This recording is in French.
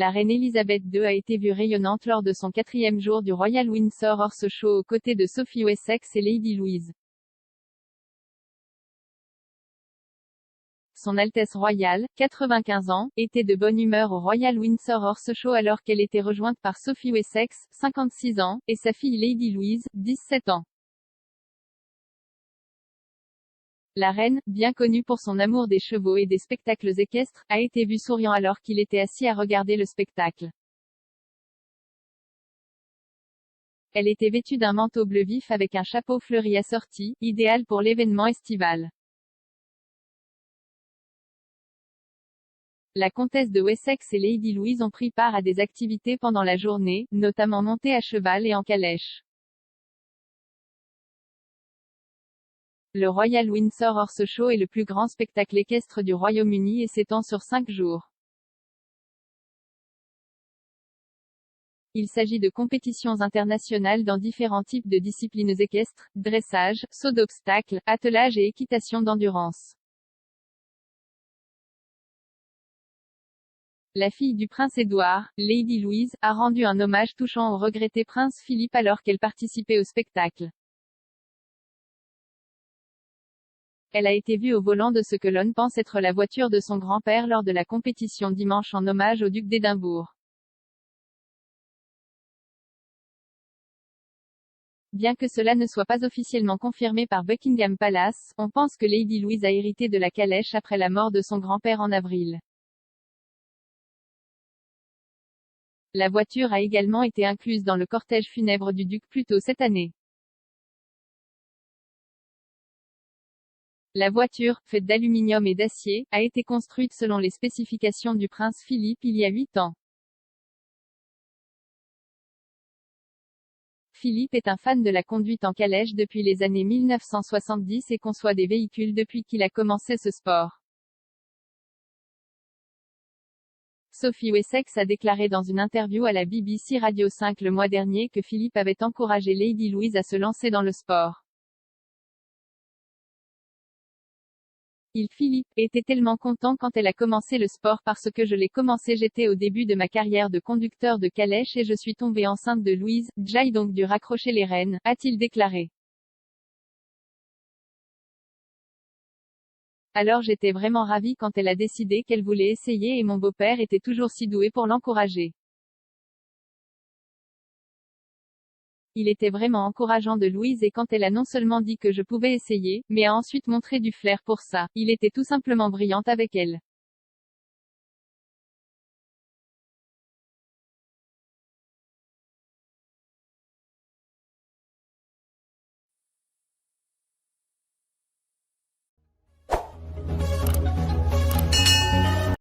La reine Elisabeth II a été vue rayonnante lors de son 4e jour du Royal Windsor Horse Show aux côtés de Sophie Wessex et Lady Louise. Son Altesse royale, 95 ans, était de bonne humeur au Royal Windsor Horse Show alors qu'elle était rejointe par Sophie Wessex, 56 ans, et sa fille Lady Louise, 17 ans. La reine, bien connue pour son amour des chevaux et des spectacles équestres, a été vue souriant alors qu'il était assis à regarder le spectacle. Elle était vêtue d'un manteau bleu vif avec un chapeau fleuri assorti, idéal pour l'événement estival. La comtesse de Wessex et Lady Louise ont pris part à des activités pendant la journée, notamment montée à cheval et en calèche. Le Royal Windsor Horse Show est le plus grand spectacle équestre du Royaume-Uni et s'étend sur 5 jours. Il s'agit de compétitions internationales dans différents types de disciplines équestres, dressage, saut d'obstacles, attelage et équitation d'endurance. La fille du prince Édouard, Lady Louise, a rendu un hommage touchant au regretté prince Philippe alors qu'elle participait au spectacle. Elle a été vue au volant de ce que l'on pense être la voiture de son grand-père lors de la compétition dimanche en hommage au duc d'Édimbourg. Bien que cela ne soit pas officiellement confirmé par Buckingham Palace, on pense que Lady Louise a hérité de la calèche après la mort de son grand-père en avril. La voiture a également été incluse dans le cortège funèbre du duc plus tôt cette année. La voiture, faite d'aluminium et d'acier, a été construite selon les spécifications du prince Philippe il y a 8 ans. Philippe est un fan de la conduite en calèche depuis les années 1970 et conçoit des véhicules depuis qu'il a commencé ce sport. Sophie Wessex a déclaré dans une interview à la BBC Radio 5 le mois dernier que Philippe avait encouragé Lady Louise à se lancer dans le sport. Philippe était tellement content quand elle a commencé le sport parce que je l'ai commencé j'étais au début de ma carrière de conducteur de calèche et je suis tombée enceinte de Louise, j'ai donc dû raccrocher les rênes, a-t-il déclaré. Alors j'étais vraiment ravie quand elle a décidé qu'elle voulait essayer et mon beau-père était toujours si doué pour l'encourager. Il était vraiment encourageant de Louise et quand elle a non seulement dit que je pouvais essayer, mais a ensuite montré du flair pour ça, il était tout simplement brillante avec elle.